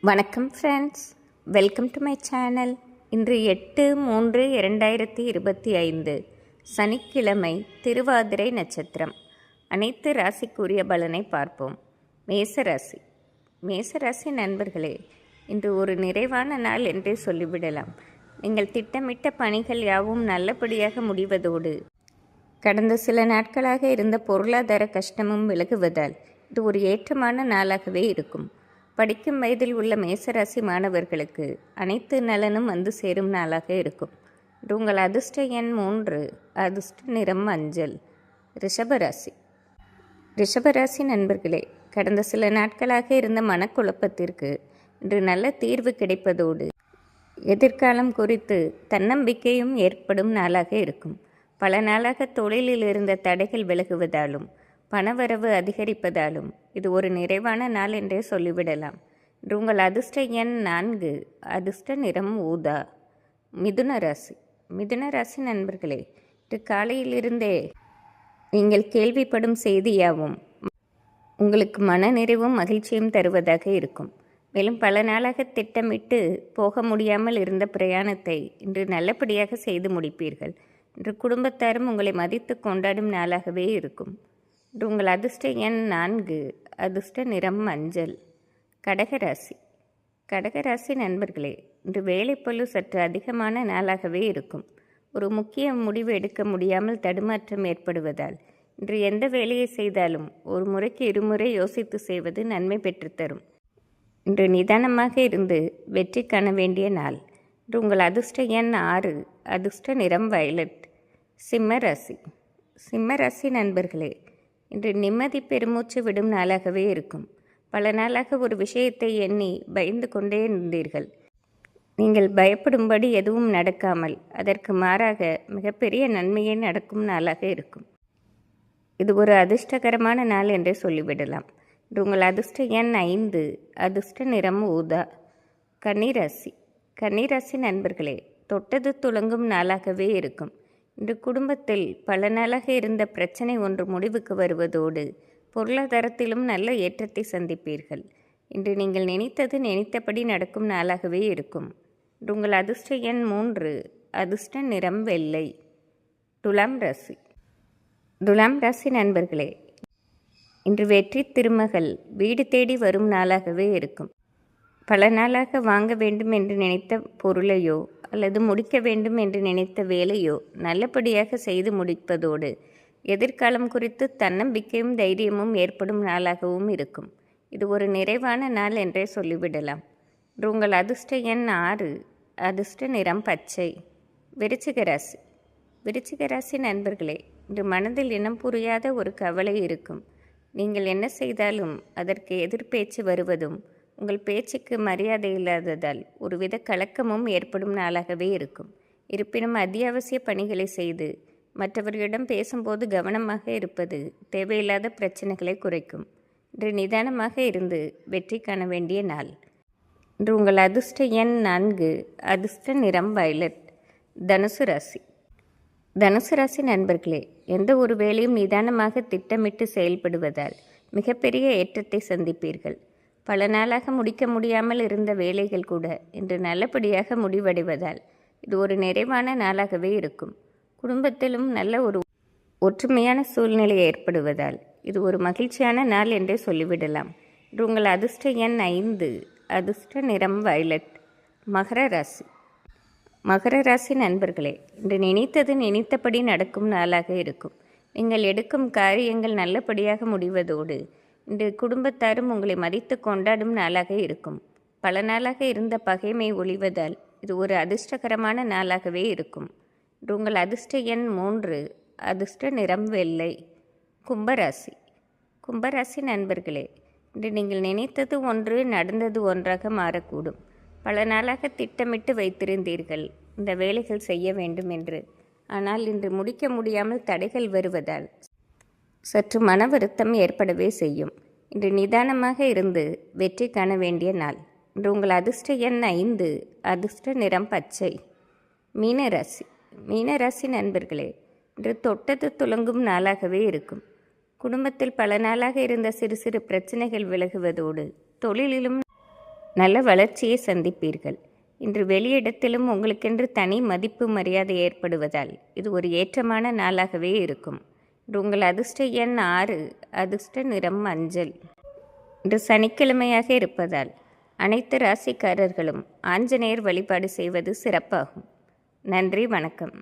வணக்கம் friends, welcome to my channel. இன்று 8/3/2025 சனிக்கிழமை, திருவாதிரை நட்சத்திரம். அனைத்து ராசிக்குரிய பலனை பார்ப்போம். மேசராசி. மேசராசி நண்பர்களே, இன்று ஒரு நிறைவான நாள் என்றே சொல்லிவிடலாம். நீங்கள் திட்டமிட்ட பணிகள் யாவும் நல்லபடியாக முடிவதோடு கடந்த சில நாட்களாக இருந்த பொருளாதார கஷ்டமும் விலகுவதால் இது ஒரு ஏற்றமான நாளாகவே இருக்கும். படிக்கும் வயதில் உள்ள மேசராசி மாணவர்களுக்கு அனைத்து நலனும் வந்து சேரும் நாளாக இருக்கும். இது உங்கள் அதிர்ஷ்ட எண் 3, அதிர்ஷ்ட நிறம் மஞ்சள். ரிஷபராசி. ரிஷபராசி நண்பர்களே, கடந்த சில நாட்களாக இருந்த மனக்குழப்பத்திற்கு இன்று நல்ல தீர்வு கிடைப்பதோடு எதிர்காலம் குறித்து தன்னம்பிக்கையும் ஏற்படும் நாளாக இருக்கும். பல நாளாக தொழிலில் இருந்த தடைகள் விலகுவதாலும் பணவரவு அதிகரிப்பதாலும் இது ஒரு நிறைவான நாள் என்றே சொல்லிவிடலாம். இன்று உங்கள் அதிர்ஷ்ட எண் 4, அதிர்ஷ்ட நிறம் ஊதா. மிதுன ராசி. மிதுன ராசி நண்பர்களே, இன்று காலையிலிருந்தே நீங்கள் கேள்விப்படும் செய்தியாகவும் உங்களுக்கு மனநிறைவும் மகிழ்ச்சியும் தருவதாக இருக்கும். மேலும் பல நாளாக திட்டமிட்டு போக முடியாமல் இருந்த பிரயாணத்தை இன்று நல்லபடியாக செய்து முடிப்பீர்கள். இன்று குடும்பத்தாரும் உங்களை மதித்து கொண்டாடும் நாளாகவே இருக்கும். இன்று உங்கள் அதிர்ஷ்ட எண் 4, அதிர்ஷ்ட நிறம் மஞ்சள். கடகராசி. கடகராசி நண்பர்களே, இன்று வேலைப்பளு சற்று அதிகமான நாளாகவே இருக்கும். ஒரு முக்கிய முடிவு எடுக்க முடியாமல் தடுமாற்றம் ஏற்படுவதால் இன்று எந்த வேலையை செய்தாலும் ஒரு முறைக்கு இருமுறை யோசித்து செய்வது நன்மை பெற்றுத்தரும். இன்று நிதானமாக இருந்து வெற்றி காண வேண்டிய நாள். இன்று உங்கள் அதிர்ஷ்ட எண் 6, அதிர்ஷ்ட நிறம் வயலட். சிம்மராசி. சிம்மராசி நண்பர்களே, இன்று நிம்மதி பெருமூச்சு விடும் நாளாகவே இருக்கும். பல நாளாக ஒரு விஷயத்தை எண்ணி பயந்து கொண்டே இருந்தீர்கள். நீங்கள் பயப்படும்படி எதுவும் நடக்காமல் அதற்கு மாறாக மிகப்பெரிய நன்மையே நடக்கும் நாளாக இருக்கும். இது ஒரு அதிர்ஷ்டகரமான நாள் என்றே சொல்லிவிடலாம். இன்று உங்கள் அதிர்ஷ்ட எண் 5, அதிர்ஷ்ட நிறம் ஊதா. கன்னிராசி. கன்னிராசி நண்பர்களே, தொட்டது துளங்கும் நாளாகவே இருக்கும். இன்று குடும்பத்தில் பல நாளாக இருந்த பிரச்சனை ஒன்று முடிவுக்கு வருவதோடு பொருளாதாரத்திலும் நல்ல ஏற்றத்தை சந்திப்பீர்கள். இன்று நீங்கள் நினைத்தபடி நடக்கும் நாளாகவே இருக்கும். இன்று உங்கள் அதிர்ஷ்ட எண் 3, அதிர்ஷ்ட நிறம் வெள்ளை. துலாம் ராசி. துலாம் ராசி நண்பர்களே, இன்று வெற்றி திருமகள் வீடு தேடி வரும் நாளாகவே இருக்கும். பல நாளாக வாங்க வேண்டும் என்று நினைத்த பொருளையோ அல்லது முடிக்க வேண்டும் என்று நினைத்த வேலையோ நல்லபடியாக செய்து முடிப்பதோடு எதிர்காலம் குறித்து தன்னம்பிக்கையும் தைரியமும் ஏற்படும் நாளாகவும் இருக்கும். இது ஒரு நிறைவான நாள் என்றே சொல்லிவிடலாம். உங்கள் அதிர்ஷ்ட எண் 6, அதிர்ஷ்ட நிறம் பச்சை. விருச்சிக ராசி. விருச்சிக ராசி நண்பர்களே, இன்று மனதில் இனம் புரியாத ஒரு கவலை இருக்கும். நீங்கள் என்ன செய்தாலும் அதற்கு எதிர்பேச்சு வருவதும் உங்கள் பேச்சுக்கு மரியாதை இல்லாததால் ஒருவித கலக்கமும் ஏற்படும் நாளாகவே இருக்கும். இருப்பினும் அத்தியாவசிய பணிகளை செய்து மற்றவர்களிடம் பேசும்போது கவனமாக இருப்பது தேவையில்லாத பிரச்சனைகளை குறைக்கும். இன்று நிதானமாக இருந்து வெற்றி காண வேண்டிய நாள். இன்று உங்கள் அதிர்ஷ்ட எண் 4, அதிர்ஷ்ட நிறம் வயலட். தனுசு ராசி. தனுசு ராசி நண்பர்களே, எந்த ஒரு வேலையும் நிதானமாக திட்டமிட்டு செயல்படுவதால் மிகப்பெரிய ஏற்றத்தை சந்திப்பீர்கள். பல நாளாக முடிக்க முடியாமல் இருந்த வேலைகள் கூட இன்று நல்லபடியாக முடிவடைவதால் இது ஒரு நிறைவான நாளாகவே இருக்கும். குடும்பத்திலும் நல்ல ஒரு ஒற்றுமையான சூழ்நிலை ஏற்படுவதால் இது ஒரு மகிழ்ச்சியான நாள் என்றே சொல்லிவிடலாம். இன்று உங்கள் அதிர்ஷ்ட எண் 5, அதிர்ஷ்ட நிறம் வயலட். மகர ராசி. மகர ராசி நண்பர்களே, இன்று நினைத்தபடி நடக்கும் நாளாக இருக்கும். நீங்கள் எடுக்கும் காரியங்கள் நல்லபடியாக முடிவதோடு இன்று குடும்பத்தாரும் உங்களை மதித்து கொண்டாடும் நாளாக இருக்கும். பல நாளாக இருந்த பகைமை ஒழிவதால் இது ஒரு அதிர்ஷ்டகரமான நாளாகவே இருக்கும். இன்று உங்கள் அதிர்ஷ்ட எண் 3, அதிர்ஷ்ட நிறம் வெள்ளை. கும்பராசி. கும்பராசி நண்பர்களே, இன்று நீங்கள் நினைத்தது ஒன்று நடந்தது ஒன்றாக மாறக்கூடும். பல நாளாக திட்டமிட்டு வைத்திருந்தீர்கள் இந்த வேலைகள் செய்ய வேண்டும் என்று. ஆனால் இன்று முடிக்க முடியாமல் தடைகள் வருவதால் சற்று மன வருத்தம் ஏற்படவே செய்யும். இன்று நிதானமாக இருந்து வெற்றி காண வேண்டிய நாள். இன்று உங்கள் அதிர்ஷ்ட எண் 5, அதிர்ஷ்ட நிறம் பச்சை. மீனராசி. மீனராசி நண்பர்களே, இன்று தொட்டது துலங்கும் நாளாகவே இருக்கும். குடும்பத்தில் பல நாளாக இருந்த சிறு சிறு பிரச்சனைகள் விலகுவதோடு தொழிலிலும் நல்ல வளர்ச்சியை சந்திப்பீர்கள். இன்று வெளியிடத்திலும் உங்களுக்கென்று தனி மதிப்பு மரியாதை ஏற்படுவதால் இது ஒரு ஏற்றமான நாளாகவே இருக்கும். இன்று உங்கள் அதிர்ஷ்ட எண் 6, அதிர்ஷ்ட நிறம் மஞ்சள். இன்று சனிக்கிழமையாக இருப்பதால் அனைத்து ராசிக்காரர்களும் ஆஞ்சநேயர் வழிபாடு செய்வது சிறப்பாகும். நன்றி, வணக்கம்.